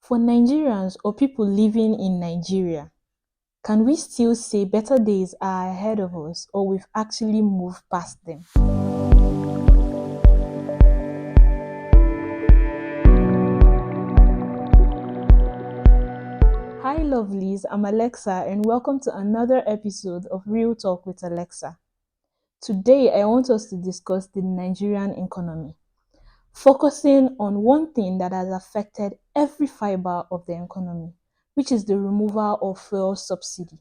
For Nigerians or people living in Nigeria, can we still say better days are ahead of us or we've actually moved past them? Hi lovelies, I'm Alexa and welcome to another episode of Real Talk with Alexa. Today I want us to discuss the Nigerian economy, focusing on one thing that has affected every fiber of the economy, which is the removal of fuel subsidy.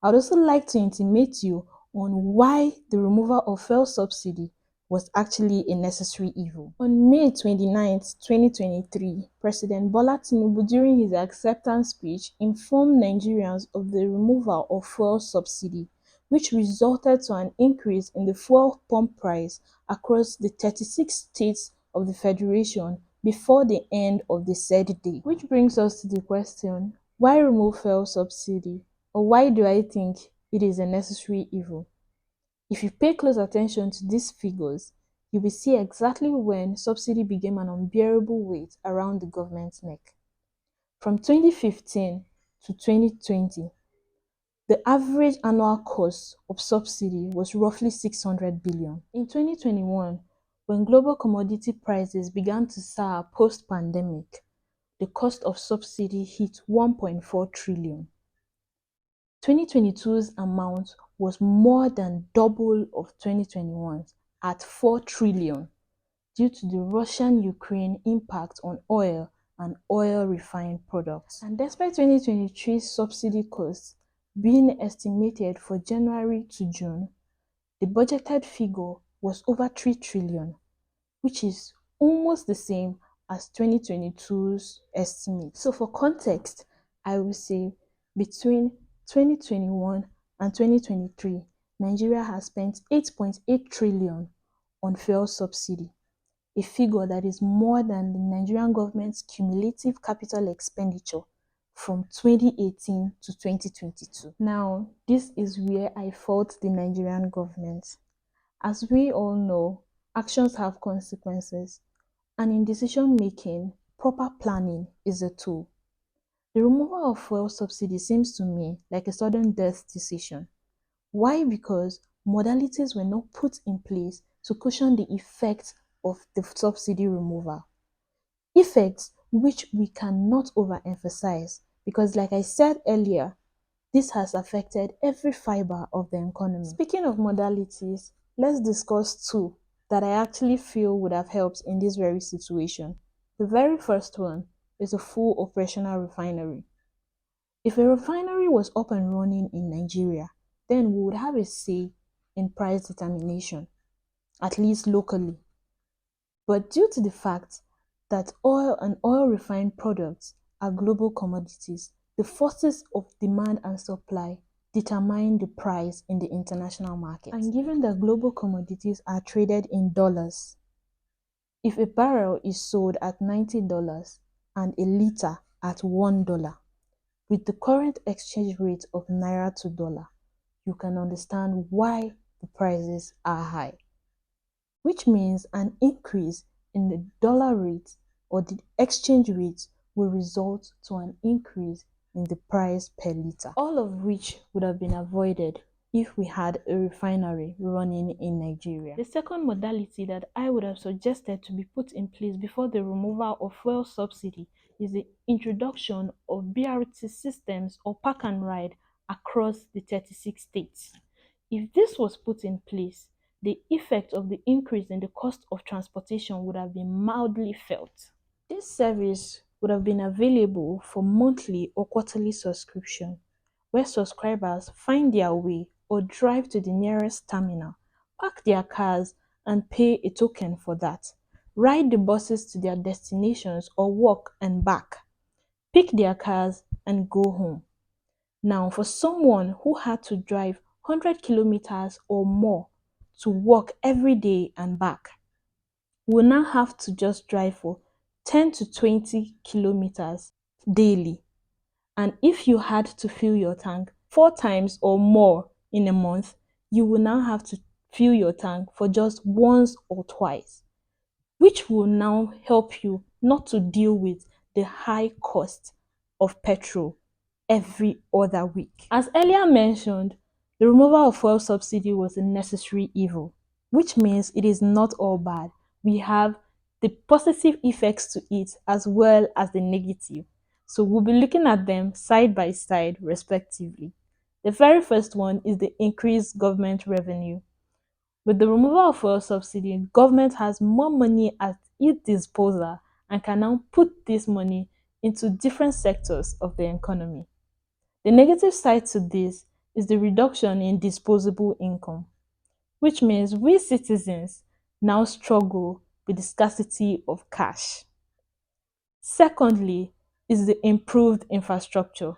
I'd also like to intimate you on why the removal of fuel subsidy was actually a necessary evil. On May 29th, 2023, President Bola Tinubu, during his acceptance speech, informed Nigerians of the removal of fuel subsidy, which resulted to an increase in the fuel pump price across the 36 states of the Federation before the end of the said day. Which brings us to the question, why remove fuel subsidy? Or why do I think it is a necessary evil? If you pay close attention to these figures, you will see exactly when subsidy became an unbearable weight around the government's neck. From 2015 to 2020, the average annual cost of subsidy was roughly 600 billion. In 2021, when global commodity prices began to soar post-pandemic, the cost of subsidy hit 1.4 trillion. 2022's amount was more than double of 2021's at 4 trillion due to the Russian-Ukraine impact on oil and oil refined products. And despite 2023's subsidy costs being estimated for January to June, the budgeted figure was over 3 trillion, which is almost the same as 2022's estimate. So for context, I will say between 2021 and 2023, Nigeria has spent 8.8 trillion on fuel subsidy, a figure that is more than the Nigerian government's cumulative capital expenditure from 2018 to 2022. Now, this is where I fault the Nigerian government. As we all know, actions have consequences, and in decision making, proper planning is a tool. The removal of fuel subsidy seems to me like a sudden death decision. Why? Because modalities were not put in place to cushion the effects of the subsidy removal. Effects which we cannot overemphasize because, like I said earlier, this has affected every fiber of the economy. Speaking of modalities, let's discuss two that I actually feel would have helped in this very situation. The very first one is a full operational refinery. If a refinery was up and running in Nigeria, then we would have a say in price determination, at least locally. But due to the fact that oil and oil refined products are global commodities, the forces of demand and supply determine the price in the international market. And given that global commodities are traded in dollars, if a barrel is sold at $90 and a liter at $1, with the current exchange rate of naira to dollar, you can understand why the prices are high. Which means an increase in the dollar rate or the exchange rate will result to an increase in the price per liter, all of which would have been avoided if we had a refinery running in Nigeria. The second modality that I would have suggested to be put in place before the removal of fuel subsidy is the introduction of BRT systems or park and ride across the 36 states. If this was put in place, the effect of the increase in the cost of transportation would have been mildly felt. This service would have been available for monthly or quarterly subscription, where subscribers find their way or drive to the nearest terminal, park their cars and pay a token for that, ride the buses to their destinations or walk and back, pick their cars and go home. Now, for someone who had to drive 100 kilometers or more to work every day and back, will now have to just drive for 10 to 20 kilometers daily. And if you had to fill your tank 4 times or more in a month, you will now have to fill your tank for just once or twice, which will now help you not to deal with the the high cost of petrol every other week. As earlier mentioned, the removal of fuel subsidy was a necessary evil, which means it is not all bad. We have the positive effects to it as well as the negative. So we'll be looking at them side by side, respectively. The very first one is the increased government revenue. With the removal of fuel subsidy, government has more money at its disposal and can now put this money into different sectors of the economy. The negative side to this is the reduction in disposable income, which means we citizens now struggle with the scarcity of cash. Secondly, is the improved infrastructure.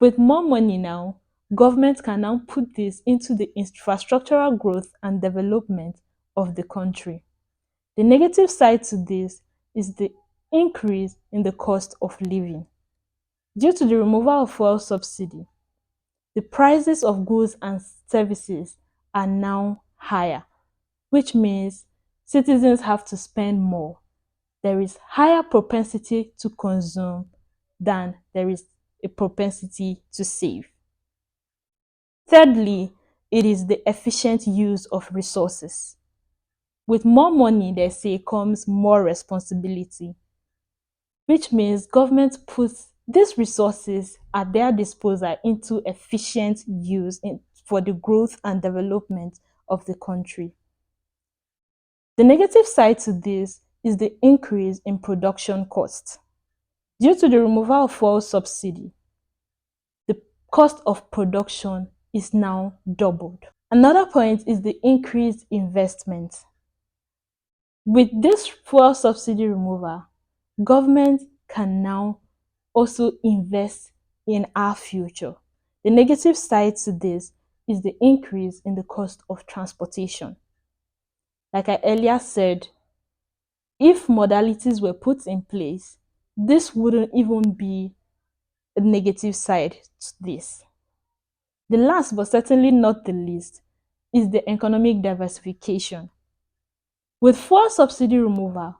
With more money now, government can now put this into the infrastructural growth and development of the country. The negative side to this is the increase in the cost of living. Due to the removal of fuel subsidy, the prices of goods and services are now higher, which means citizens have to spend more. There is higher propensity to consume than there is a propensity to save. Thirdly, it is the efficient use of resources. With more money, they say, comes more responsibility, which means government puts these resources at their disposal into efficient use for the growth and development of the country. The negative side to this is the increase in production costs. Due to the removal of fuel subsidy, the cost of production is now doubled. Another point is the increased investment. With this fuel subsidy removal, government can now also invest in our future. The negative side to this is the increase in the cost of transportation. Like I earlier said, if modalities were put in place, this wouldn't even be a negative side to this. The last but certainly not the least is the economic diversification. With fuel subsidy removal,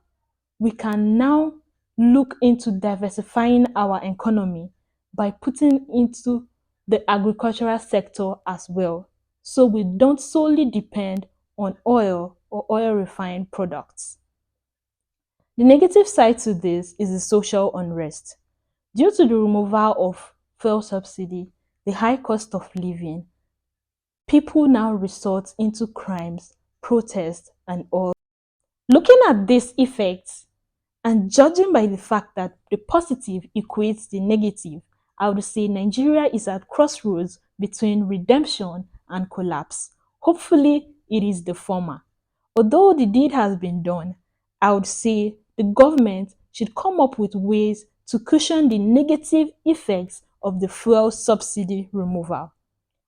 we can now look into diversifying our economy by putting into the agricultural sector as well, so we don't solely depend on oil or oil refined products. The negative side to this is the social unrest. Due to the removal of fuel subsidy, the high cost of living, people now resort into crimes, protests, and all. Looking at these effects and judging by the fact that the positive equates the negative, I would say Nigeria is at crossroads between redemption and collapse. Hopefully, it is the former. Although the deed has been done, I would say the government should come up with ways to cushion the negative effects of the fuel subsidy removal.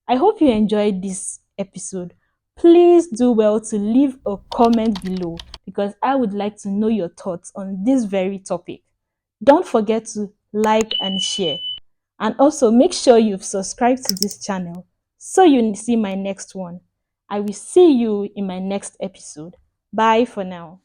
I hope you enjoyed this episode. Please do well to leave a comment below because I would like to know your thoughts on this very topic. Don't forget to like and share. And also make sure you've subscribed to this channel so you see my next one. I will see you in my next episode. Bye for now.